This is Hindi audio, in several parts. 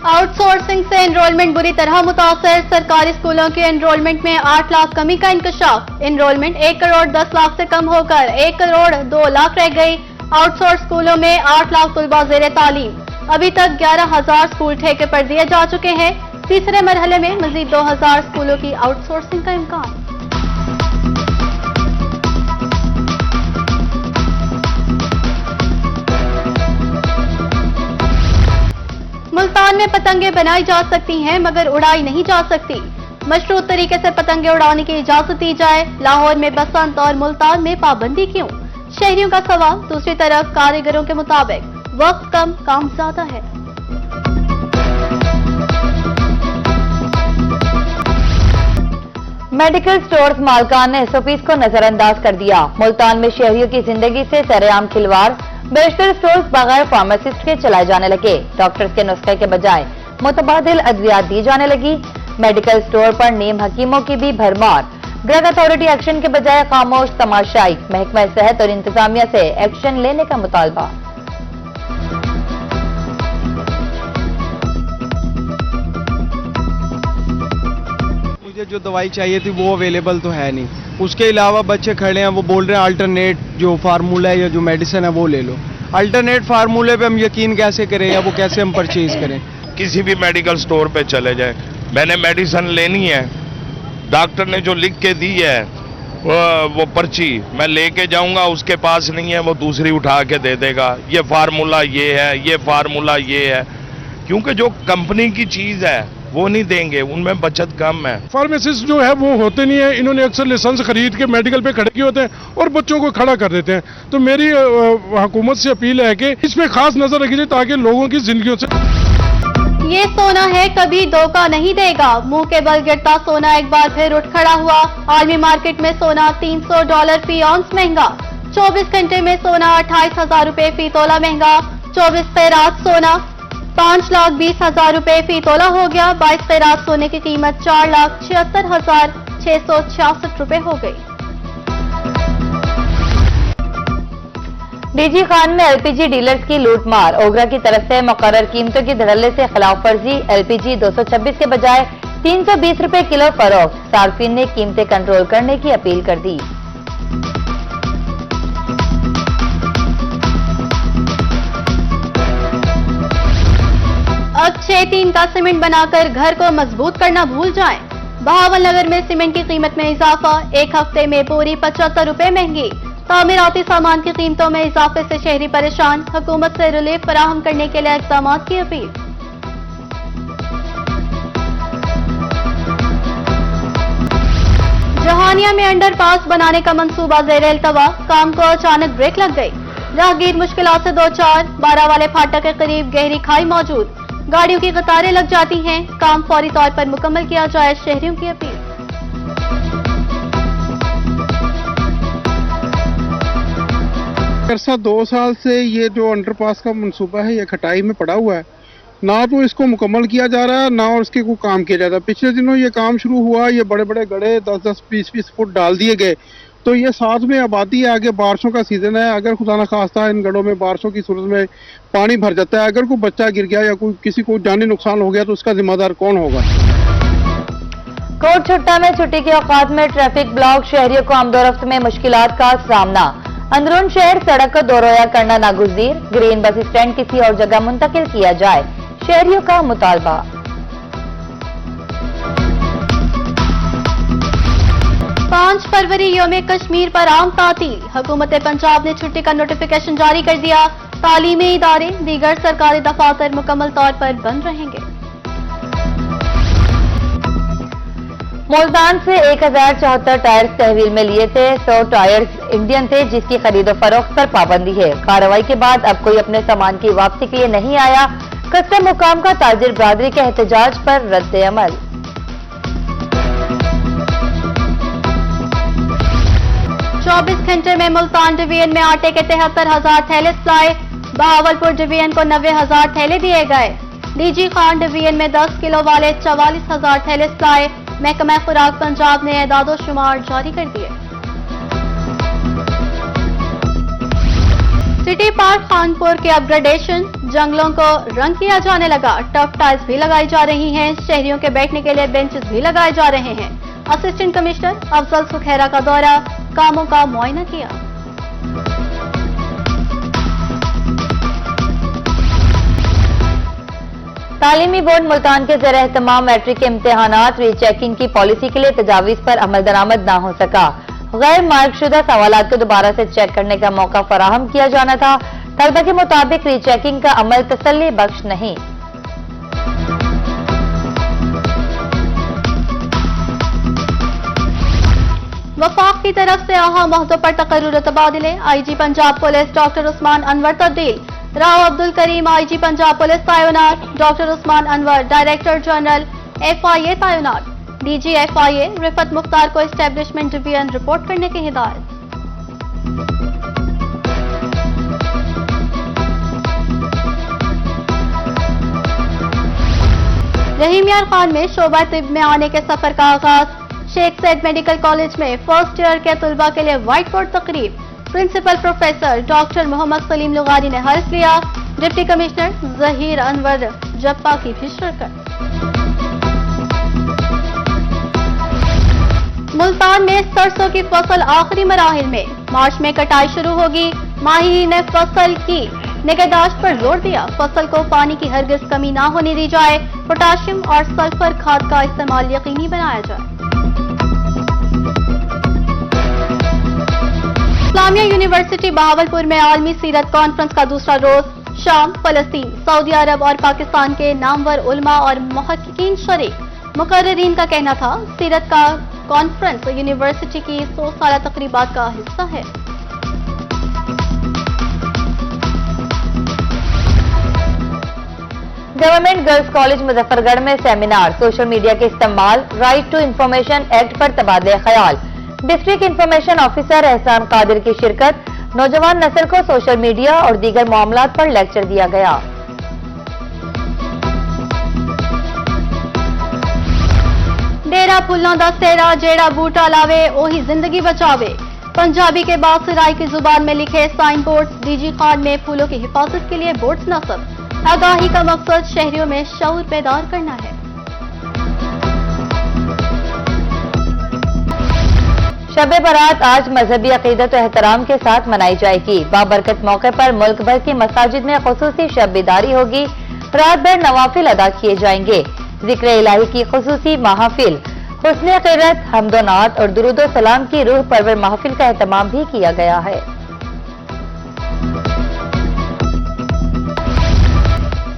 आउटसोर्सिंग से एनरोलमेंट बुरी तरह मुतासर। सरकारी स्कूलों के एनरोलमेंट में 8 लाख कमी का इंकशाफ। एनरोलमेंट 1 करोड़ 10 लाख से कम होकर 1 करोड़ 2 लाख रह गई। आउटसोर्स स्कूलों में 8 लाख तुलबा ज़ेरे तालीम। अभी तक 11,000 स्कूल ठेके पर दिए जा चुके हैं। तीसरे मरहले में मजीद 2,000 स्कूलों की आउटसोर्सिंग का इम्कान। मुल्तान में पतंगे बनाई जा सकती हैं मगर उड़ाई नहीं जा सकती। मशरूत तरीके से पतंगे उड़ाने की इजाजत दी जाए। लाहौर में बसंत और मुल्तान में पाबंदी क्यों? शहरियों का सवाल। दूसरी तरफ कारीगरों के मुताबिक वक्त कम काम ज्यादा है। मेडिकल स्टोर्स मालकान ने एसओपीज को नजरअंदाज कर दिया। मुल्तान में शहरियों की जिंदगी से सरेआम खिलवाड़। बेशतर स्टोर्स बगैर फार्मासिस्ट के चलाए जाने लगे। डॉक्टर्स के नुस्खे के बजाय मुतबादिल अद्वियात दी जाने लगी। मेडिकल स्टोर पर नीम हकीमों की भी भरमार। ड्रग अथॉरिटी एक्शन के बजाय खामोश तमाशाई। महकमा सेहत और इंतजामिया से एक्शन लेने का मुतालबा। मुझे जो दवाई चाहिए थी वो अवेलेबल तो है नहीं। उसके अलावा बच्चे खड़े हैं, वो बोल रहे हैं अल्टरनेट जो फार्मूला है या जो मेडिसिन है वो ले लो। अल्टरनेट फार्मूले पे हम यकीन कैसे करें या वो कैसे हम परचेज करें? किसी भी मेडिकल स्टोर पे चले जाए, मैंने मेडिसिन लेनी है, डॉक्टर ने जो लिख के दी है वो पर्ची मैं लेके जाऊंगा, उसके पास नहीं है वो दूसरी उठा के दे देगा, ये फार्मूला ये है, ये फार्मूला ये है। क्योंकि जो कंपनी की चीज है वो नहीं देंगे, उनमें बचत कम है। फार्मासिस्ट जो है वो होते नहीं है। इन्होंने अक्सर लाइसेंस खरीद के मेडिकल पे खड़े किए होते हैं और बच्चों को खड़ा कर देते हैं। तो मेरी हुकूमत से अपील है कि इस पे खास नजर रखी जाए ताकि लोगों की जिंदगियों से। ये सोना है कभी धोखा नहीं देगा। मुंह के बल गिरता सोना एक बार फिर उठ खड़ा हुआ। आलमी मार्केट में सोना $300 फी औंस महंगा। 24 घंटे में सोना 28,000 रुपए फी तोला महंगा। 24 कैरात सोना 5,20,000 रुपए फी तोला हो गया। 22 कैरात सोने की कीमत 4,76,666 रुपए हो गई। डीजी खान में एलपीजी डीलर्स की लूटमार। ओगरा की तरफ से मुकर्रर कीमतों की धड़ल्ले से खिलाफ वर्जी। एलपीजी 226 के बजाय 320 रुपए किलो फरोख्त। सार्फिन ने कीमतें कंट्रोल करने की अपील कर दी। अब 6-3 का सीमेंट बनाकर घर को मजबूत करना भूल जाएं। बहावल नगर में सीमेंट की कीमत में इजाफा। एक हफ्ते में बोरी 75 रुपए महंगी। तामीराती सामान की कीमतों में इजाफे से शहरी परेशान। हुकूमत से रिलीफ फराहम करने के लिए इक़दाम की अपील। जहानिया में अंडरपास बनाने का मंसूबा ज़ेरे इल्तवा। काम को अचानक ब्रेक लग गई। राहगीर मुश्किलात से दो चार। 12 वाले फाटक के करीब गहरी खाई मौजूद। गाड़ियों की कतारें लग जाती हैं। काम फौरी तौर पर मुकम्मल किया जाए, शहरियों की अपील। अरसा 2 साल से ये जो अंडरपास का मंसूबा है ये खटाई में पड़ा हुआ है। ना तो इसको मुकम्मल किया जा रहा है ना और इसके कोई काम किया जाता है। पिछले दिनों ये काम शुरू हुआ, ये बड़े बड़े गड्ढे 10-10, 20-20 फुट डाल दिए गए। तो ये साथ में आबादी है, आगे बारिशों का सीजन है। अगर खुदा न खास्ता इन गड्ढों में बारिशों की सूरत में पानी भर जाता है, अगर कोई बच्चा गिर गया या कोई किसी को जानी नुकसान हो गया तो उसका जिम्मेदार कौन होगा? कोट छुट्टा में छुट्टी के औकात में ट्रैफिक ब्लॉक। शहरियों को आमदोरफ्त में मुश्किलात का सामना। अंदरून शहर सड़क को दोरोया करना नागुज़ीर। ग्रीन बस स्टैंड किसी और जगह मुंतकिल किया जाए, शहरियों का मुतालबा। 5 फरवरी यौम कश्मीर पर आम तातील। हुकूमत पंजाब ने छुट्टी का नोटिफिकेशन जारी कर दिया। तालीमी इदारे दीगर सरकारी दफातर मुकम्मल तौर पर बंद रहेंगे। मुल्तान से 1074 टायर्स तहवील में लिए थे। 100 टायर्स इंडियन थे जिसकी खरीदो फरोख्त पर पाबंदी है। कार्रवाई के बाद अब कोई अपने सामान की वापसी के लिए नहीं आया। कस्टम हुकाम का ताजिर बरादरी के एहतजाज पर रद्द अमल। चौबीस घंटे में मुल्तान डिवीजन में आटे के 73,000 थैले सप्लाई। बहावलपुर डिवीजन को 90,000 थैले दिए गए। डीजी खान डिवीजन में 10 किलो वाले 44,000 थैले सप्लाई। महकमा खुराक पंजाब ने एदादो शुमार जारी कर दिए। सिटी पार्क खानपुर के अपग्रेडेशन। जंगलों को रंग किया जाने लगा, टफ टाइल्स भी लगाई जा रही हैं, शहरियों के बैठने के लिए बेंचेस भी लगाए जा रहे हैं। असिस्टेंट कमिश्नर अफजल सुखैरा का दौरा, कामों का मुआयना किया। तालीमी बोर्ड मुल्तान के ज़ेर एहतमाम मैट्रिक के इम्तिहानात रीचेकिंग की पॉलिसी के लिए तजावीज़ पर अमल दरामद न हो सका। गैर मार्कशुदा सवालात को दोबारा से चेक करने का मौका फराहम किया जाना था। तलबा के मुताबिक रीचेकिंग का अमल तसल्ली बख्श नहीं। वफाक की तरफ से अहम अहदों पर तकर्रुर तबादले, IG Punjab police doctor Usman Anwar तब्दील, राव अब्दुल करीम आईजी पंजाब पुलिस तैनात, doctor Usman Anwar director general FIA तैनात, DG FIA रिफत मुख्तार को एस्टेब्लिशमेंट डिवीजन रिपोर्ट करने की हिदायत। रहीम यार खान में शोबा तिब में आने के सफर का आगाज, शेख सैद मेडिकल कॉलेज में फर्स्ट ईयर के तुलबा के लिए व्हाइट बोर्ड तकरीब, principal professor doctor Mohammad Saleem Lugari ने हल्फ लिया, डिप्टी कमिश्नर जहीर अनवर जप्पा की भी शिरकत। मुल्तान में सरसों की फसल आखिरी मराहिल में, मार्च में कटाई शुरू होगी। माहिरीन ने फसल की निगहदाश्त पर जोर दिया, फसल को पानी की हरगिज कमी ना होने दी जाए, पोटाशियम और सल्फर खाद का इस्तेमाल यकीनी बनाया जाए। इस्लामिया यूनिवर्सिटी बहावलपुर में आलमी सीरत कॉन्फ्रेंस का दूसरा रोज, शाम, फलस्तीन, सऊदी अरब और पाकिस्तान के नामवर उलमा और मुहक्किकीन शरीक। मुकर्रिरीन का कहना था सीरत का कॉन्फ्रेंस यूनिवर्सिटी की 100 साला तकरीबात का हिस्सा है। गवर्नमेंट गर्ल्स कॉलेज मुजफ्फरगढ़ में सेमिनार, सोशल मीडिया के इस्तेमाल, राइट टू इंफॉर्मेशन एक्ट पर तबादले ख्याल। डिस्ट्रिक्ट इंफॉर्मेशन ऑफिसर एहसान कादिर की शिरकत, नौजवान नस्ल को सोशल मीडिया और दीगर मामलात पर लेक्चर दिया गया। डेरा फुल्लों दा सेहरा, जेड़ा बूटा लावे ओही जिंदगी बचावे, पंजाबी के बासराई की जुबान में लिखे साइन बोर्ड, DG खान में फूलों की हिफाजत के लिए बोर्ड्स नस्ब। आगाही का मकसद शहरियों में शऊर पैदा करना है। शब बारात आज मजहबी अकीदत और एहतराम के साथ मनाई जाएगी। बाबरकत मौके पर मुल्क भर की मसाजिद में खुसूसी शब बेदारी होगी। रात भर नवाफिल अदा किए जाएंगे। जिक्र इलाही की खुसूसी महफिल, हुस्न क़िरात, हम्दोनात और दुरूद सलाम की रूह परवर महफिल का एहतमाम भी किया गया है।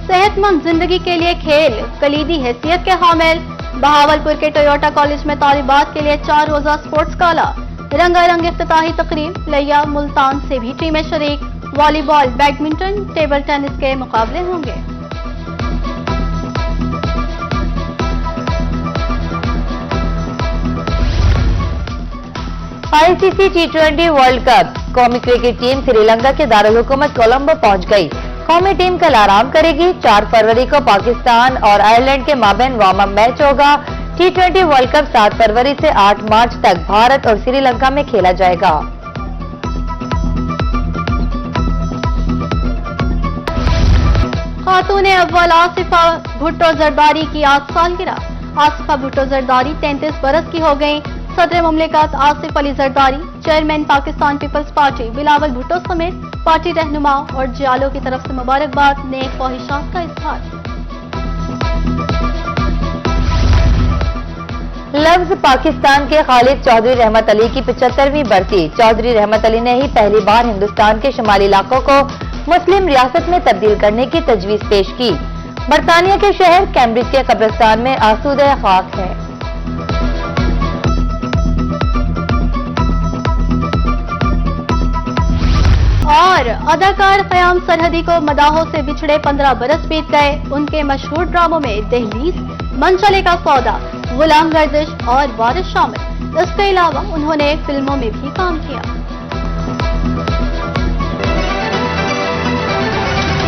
सेहतमंद जिंदगी के लिए खेल कलीदी हैसियत के हामिल। बहावलपुर के टोयोटा कॉलेज में तालिबात के लिए 4 रोजा स्पोर्ट्स गाला, रंगारंग इफ्तिताही तकरीब, लिया मुल्तान से भी टीमें शरीक। वॉलीबॉल, बैडमिंटन, टेबल टेनिस के मुकाबले होंगे। ICC T20 वर्ल्ड कप, कौमी क्रिकेट टीम श्रीलंका के दारुल हुकूमत कोलंबो पहुंच गई। कौमी टीम कल आराम करेगी। 4 फरवरी को पाकिस्तान और आयरलैंड के माबैन वार्म अप मैच होगा। T20 वर्ल्ड कप 7 फरवरी से 8 मार्च तक भारत और श्रीलंका में खेला जाएगा। खातून अव्वल आसिफा भुट्टो जरदारी की 8 सालगिरह। आसिफा भुट्टो जरदारी 33 बरस की हो गई। सदर मुमलिकत Asif Ali Zardari, chairman Pakistan Peoples Party Bilawal Bhutto समेत पार्टी रहनुमा और जियालों की तरफ से मुबारकबाद, नेक ख्वाहिशात का इजहार। लफ्ज पाकिस्तान के खालिद चौधरी रहमत अली की 75वीं बरसी। चौधरी रहमत अली ने ही पहली बार हिंदुस्तान के शुमाली इलाकों को मुस्लिम रियासत में तब्दील करने की तजवीज पेश की। बरतानिया के शहर कैम्ब्रिज के कब्रिस्तान में आसूदे खाक है। और अदाकार क़याम सरहदी को मदाहों से बिछड़े 15 बरस बीत गए। उनके मशहूर ड्रामों में दहलीज, मन चले का सौदा, गुलाम गर्दिश और वारिस शामिल। इसके अलावा उन्होंने फिल्मों में भी काम किया।